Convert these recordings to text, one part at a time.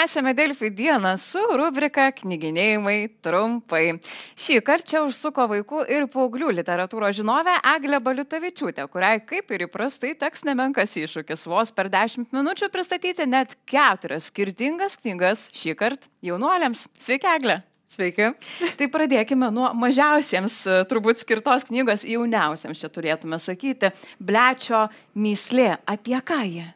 Tęsėme Delfi dieną su rubrika Knyginėjimai trumpai. Šį kartą čia užsuko vaikų ir paauglių literatūros žinovė Eglė Baliutavičiūtė, kuriai kaip ir įprastai teks nemenkas iššūkis vos per 10 minučių pristatyti net 4 skirtingas knygas šį kartą jaunuoliams. Sveiki, Eglė. Sveiki. Tai pradėkime nuo mažiausiems, turbūt skirtos knygos jauniausiams, čia turėtume sakyti, Blečio mįslė. Apie ką jie?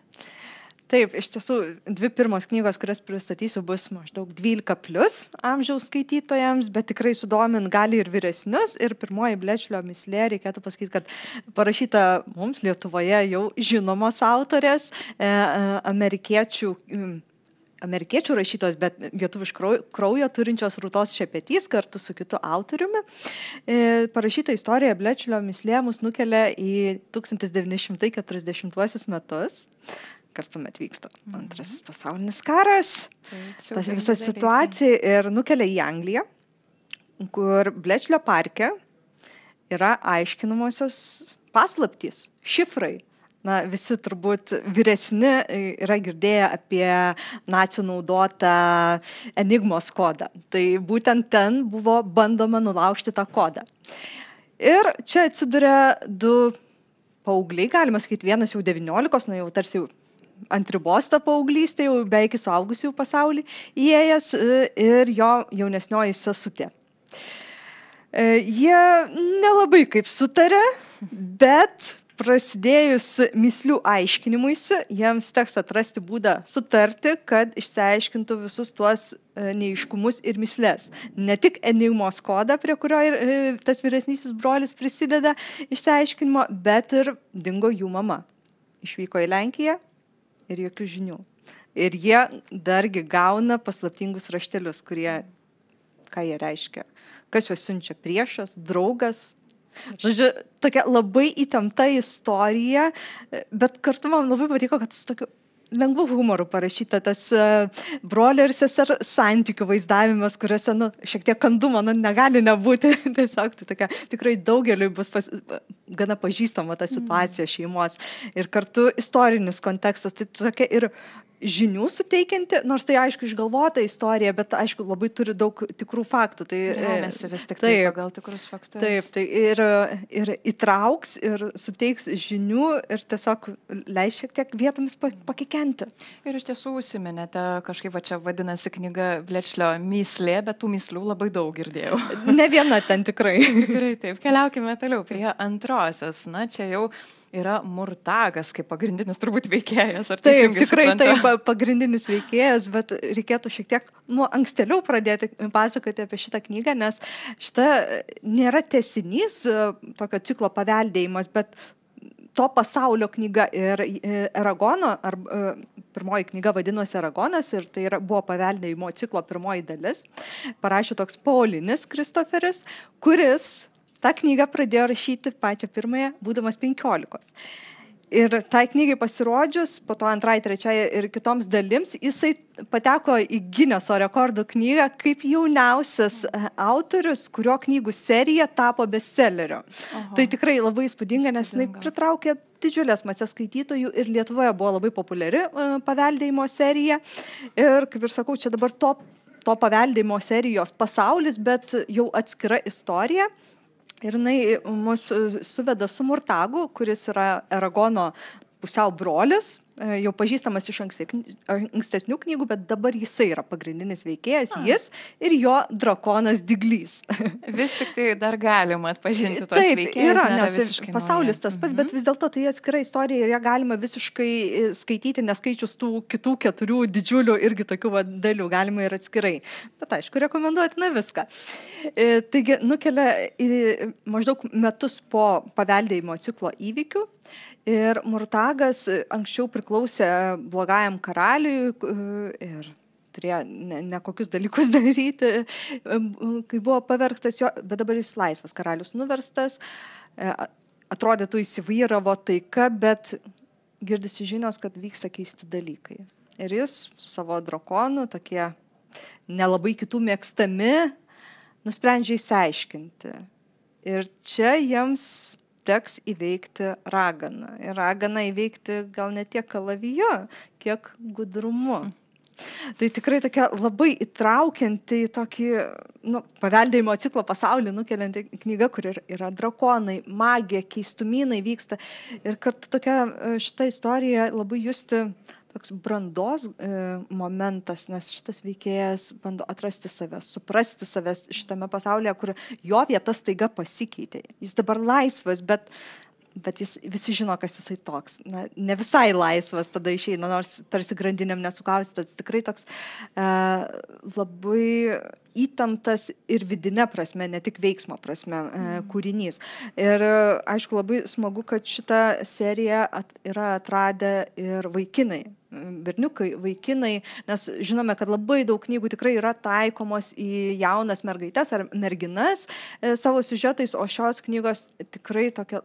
Taip, iš tiesų, 2 pirmos knygos, kurias pristatysiu, bus maždaug 12+ amžiaus skaitytojams, bet tikrai sudomint gali ir vyresnius. Ir pirmoji Blečio mįslė, reikėtų pasakyti, kad parašyta mums Lietuvoje jau žinomos autorės, amerikiečių rašytos, bet lietuviško kraujo turinčios Rūtos Šepetys kartu su kitu autoriumi. Parašyta istorija Blečio mįslė mus nukelia į 1940 metus. Kas tuomet vyksta? Antrasis pasaulinis karas, ta visa situacija ir nukelia į Angliją, kur Blečio parke yra aiškinamosios paslaptys, šifrai. Na, visi turbūt vyresni yra girdėję apie nacių naudotą enigmos kodą. Tai būtent ten buvo bandoma nulaužti tą kodą. Ir čia atsiduria 2 paaugliai, galima sakyti, vienas jau 19, jau tarsi ant ribos tą paauglystę, jau beveik į suaugusių pasaulį įėjęs, ir jo jaunesnioji sesutė. Jie nelabai kaip sutarė, bet prasidėjus mįslių aiškinimuisi, jiems teks atrasti būdą sutarti, kad išsiaiškintų visus tuos neaiškumus ir mįslės. Ne tik enigmos kodą, prie kurio tas vyresnysis brolis prisideda išsiaiškinimo, bet ir dingo jų mama. Išvyko į Lenkiją ir jokių žinių. Ir jie dargi gauna paslaptingus raštelius, kurie, ką jie reiškia, kas juos siunčia, priešas, draugas. Žodžiu, tokia labai įtempta istorija, bet kartu man labai patiko, kad su tokiu lengvu humoru parašyta tas brolio ir sesers santykių vaizdavimas, kuriuose, šiek tiek kandumo, negali nebūti. Tiesiog tai tokia, tikrai daugeliui bus gana pažįstama ta situacija šeimos. Ir kartu istorinis kontekstas, tai tokia ir žinių suteikianti, nors tai aišku išgalvota istorija, bet aišku labai turi daug tikrų faktų. Tai remiasi vis tik tai pagal tikrus faktus. Taip, tai ir įtrauks, ir suteiks žinių, ir tiesiog leis šiek tiek vietomis pakikenti. Ir iš tiesų užsiminėte, kažkaip čia vadinasi knyga Blečio mįslė, bet tų mįslių labai daug girdėjau. Ne viena ten tikrai. Tikrai taip. Keliaukime toliau prie antrosios. Na, čia jau yra Murtagas kaip pagrindinis turbūt veikėjas. Taip, tikrai taip, pagrindinis veikėjas, bet reikėtų šiek tiek nuo ankstėliau pradėti pasakoti apie šitą knygą, nes šita nėra tęsinys tokio ciklo paveldėjimas, bet to pasaulio knyga ir Eragono, pirmoji knyga vadinosi Eragonas ir tai buvo paveldėjimo ciklo pirmoji dalis, parašė toks Paulinis Kristoferis, kuris tą knygą pradėjo rašyti pačią pirmąją, būdamas 15. Ir tai knygai pasirodžius, po to 2, 3 ir kitoms dalims, jisai pateko į Gineso rekordų knygą kaip jauniausias autorius, kurio knygų serija tapo bestselleriu. Tai tikrai labai įspūdinga, nes jinai pritraukė didžiulės masės skaitytojų ir Lietuvoje buvo labai populiari paveldėjimo serija. Ir, kaip ir sakau, čia dabar to paveldėjimo serijos pasaulis, bet jau atskira istorija. Ir jinai mus suveda su Murtagu, kuris yra Eragono pusiau brolis, jau pažįstamas iš ankstesnių knygų, bet dabar jisai yra pagrindinis veikėjas, jis ir jo drakonas Diglys. Vis tik tai dar galima atpažinti tos veikėjus. Taip, yra, nes pasaulis tas pats, bet vis dėlto tai atskira istorija ir ją galima visiškai skaityti, neskaičius tų kitų 4 didžiulių irgi tokių dalių, galima ir atskirai. Bet aišku, rekomenduotina viską. Taigi, nukelia maždaug metus po paveldėjimo ciklo įvykių. Ir Murtagas anksčiau priklausė blogajam karaliui ir turėjo nekokius dalykus daryti, kai buvo pavergtas jo, bet dabar jis laisvas, karalius nuverstas, atrodytų įsivyravo taika, bet girdisi žinios, kad vyksta keisti dalykai. Ir jis su savo drakonu, tokie nelabai kitų mėgstami, nusprendžia įsiaiškinti. Ir čia jiems teks įveikti raganą. Ir raganą įveikti gal ne tiek kalavijo, kiek gudrumu. Tai tikrai tokia labai įtraukianti į tokį paveldėjimo ciklo pasaulį nukelianti knyga, kur yra drakonai, magija, keistumynai vyksta. Ir kartu tokia šita istorija labai justi toks brandos momentas, nes šitas veikėjas bando atrasti save, suprasti save šitame pasaulyje, kur jo vieta staiga pasikeitė. Jis dabar laisvas, bet jis visi žino, kas jisai toks. Na, ne visai laisvas tada išeina, nors tarsi grandinėm nesukaustytas. Tikrai toks labai įtemptas ir vidinė prasme, ne tik veiksmo prasme kūrinys. Ir aišku, labai smagu, kad šitą seriją yra atradę ir vaikinai. Berniukai, vaikinai, nes žinome, kad labai daug knygų tikrai yra taikomos į jaunas mergaites ar merginas savo siužetais, o šios knygos tikrai tokia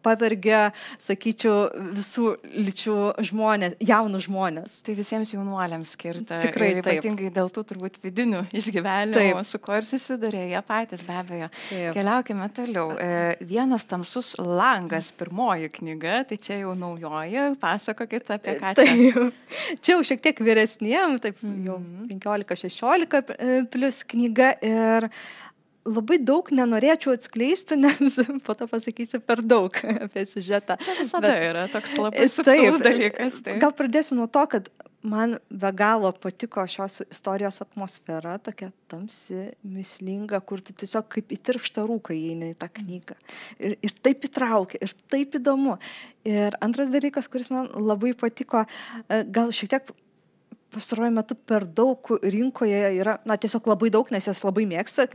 pavergia, sakyčiau, visų lyčių žmonės, jaunų žmonės. Tai visiems jaunuoliams skirta. Tikrai ir ypatingai dėl tų turbūt vidinių išgyvenimų, su kuo ir susidurė jie patys, be abejo. Taip. Keliaukime toliau. Vienas tamsus langas, pirmoji knyga, tai čia jau naujoji, pasakokit apie ką čia. Čia jau šiek tiek vyresniem, taip jau 15-16 plus knyga ir labai daug nenorėčiau atskleisti, nes po to pasakysiu per daug apie siužetą. Čia visada yra toks labai subtilus dalykas. Taip. Gal pradėsiu nuo to, kad man be galo patiko šios istorijos atmosfera, tokia tamsi, mįslinga, kur tu tiesiog kaip į tirštą rūką įeini į tą knygą. Ir taip įtraukia, ir taip įdomu. Ir antras dalykas, kuris man labai patiko, gal šiek tiek pastaruoju metu per daug rinkoje yra, tiesiog labai daug, nes jas labai mėgsta,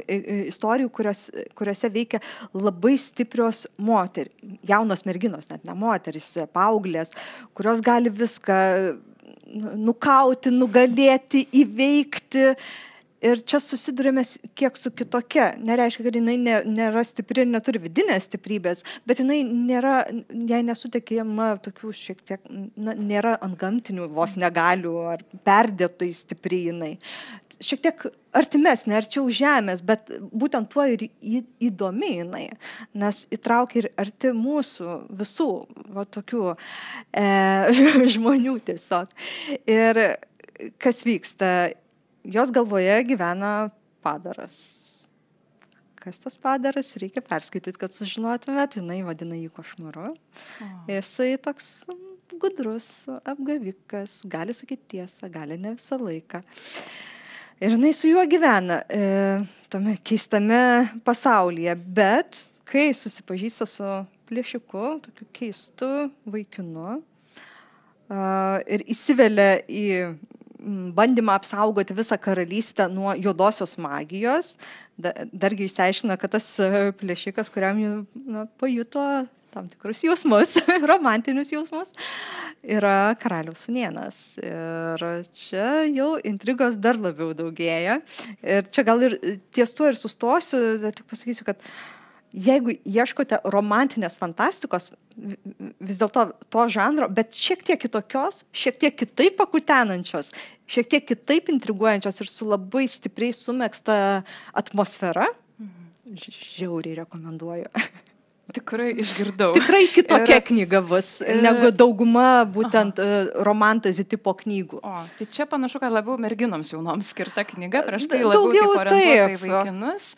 istorijų, kuriuose veikia labai stiprios jaunos merginos, net ne moterys, paauglės, kurios gali viską nukauti, nugalėti, įveikti. Ir čia susidurėme kiek su kitokia. Nereiškia, kad jinai nėra stipri ir neturi vidinės stiprybės, bet jinai nėra, jai nesutekiama tokių šiek tiek, nėra antgamtinių vos negalių ar perdėtai stipri jinai. Šiek tiek artimesnė, arčiau žemės, bet būtent tuo ir įdomi jinai, nes įtraukia ir arti mūsų visų tokių žmonių tiesiog. Ir kas vyksta? Jos galvoje gyvena padaras. Kas tas padaras? Reikia perskaityti, kad sužinotumėt. Jinai vadina jį košmaru. Jisai toks gudrus, apgavikas, gali sakyti tiesą, gali ne visą laiką. Ir jinai su juo gyvena tame keistame pasaulyje. Bet kai susipažįsta su plėšiku, tokiu keistu vaikinu, ir įsivelia į bandymą apsaugoti visą karalystę nuo juodosios magijos. Dargi išsiaiškina, kad tas plėšikas, kuriam pajuto tam tikrus jausmus, romantinius jausmus, yra karaliaus sūnėnas. Ir čia jau intrigos dar labiau daugėja. Ir čia gal ir ties tuo ir sustosiu, tik pasakysiu, kad jeigu ieškote romantinės fantastikos, vis dėlto to žanro, bet šiek tiek kitokios, šiek tiek kitaip pakutenančios, šiek tiek kitaip intriguojančios ir su labai stipriai sumegzta atmosfera, žiauriai rekomenduoju. Tikrai išgirdau. Tikrai kitokia knyga bus, negu dauguma būtent romantazi tipo knygų. Tai čia panašu, kad labiau merginoms jaunoms skirta knyga, prieš tai labiau kaip orientuota į vaikinus.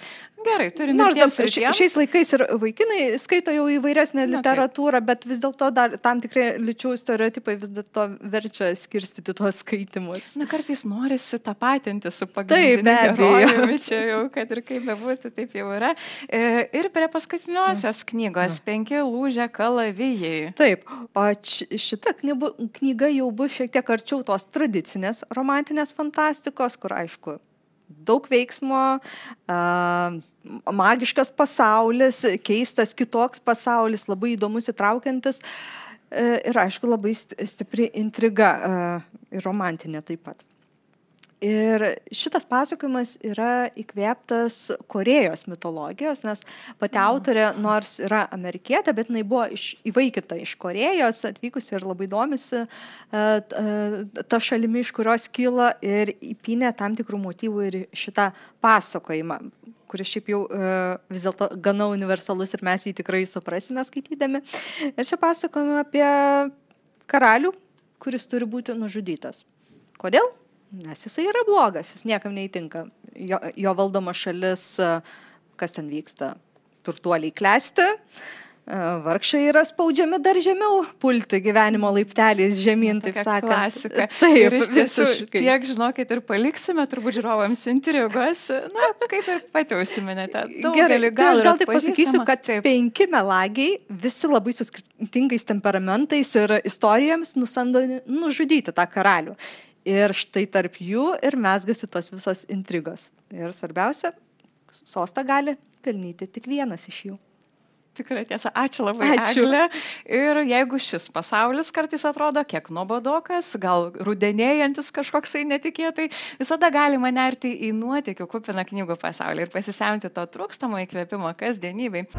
Gerai, turime nors šiais laikais ir vaikinai skaito jau įvairesnę literatūrą, bet vis dėlto dar tam tikrai lyčių stereotipai vis dėlto verčia skirstyti tuos skaitimus. Kartais norisi tapatinti su pagrindiniu herojumi, čia jau, kad ir kaip bebūtų, taip jau yra. Ir prie paskutiniosios knygos 5 lūžę kalavijai. Taip, o šita knyga jau bus šiek tiek arčiau tos tradicinės romantinės fantastikos, kur aišku, daug veiksmo, magiškas pasaulis, keistas kitoks pasaulis, labai įdomus, įtraukiantis ir aišku labai stipri intriga ir romantinė taip pat. Ir šitas pasakojimas yra įkvėptas Korėjos mitologijos, nes pati autorė, nors yra amerikietė, bet jinai buvo įvaikinta iš Korėjos, atvykusi ir labai domisi ta šalimi, iš kurios kyla ir įpynė tam tikrų motyvų ir šitą pasakojimą, kuris šiaip jau vis dėlto gana universalus ir mes jį tikrai suprasime skaitydami. Ir čia pasakojame apie karalių, kuris turi būti nužudytas. Kodėl? Nes jisai yra blogas, jis niekam neįtinka. Jo valdoma šalis, kas ten vyksta, turtuoliai klesti, vargšai yra spaudžiami dar žemiau pulti gyvenimo laipteliais žemyn, taip sakant. Klasika. Taip, ir iš tiesų, tiek, žinokit, ir paliksime turbūt žiūrovams intrigos, na, kaip ir pati užsiminėte. Gerai, gal taip pasakysiu, kad 5 melagiai, visi labai su skirtingais temperamentais ir istorijoms nusamdo nužudyti tą karalių. Ir štai tarp jų ir mezgasi tos visos intrigos. Ir svarbiausia, sostą gali pelnyti tik vienas iš jų. Tikrai tiesa. Ačiū labai, Egle. Ir jeigu šis pasaulis kartais atrodo kiek nuobodokas, gal rudenėjantis kažkoksai netikėtai, visada galima nerti į nuotykių kupiną knygų pasaulį ir pasisemti to trūkstamo įkvėpimo kasdienybei.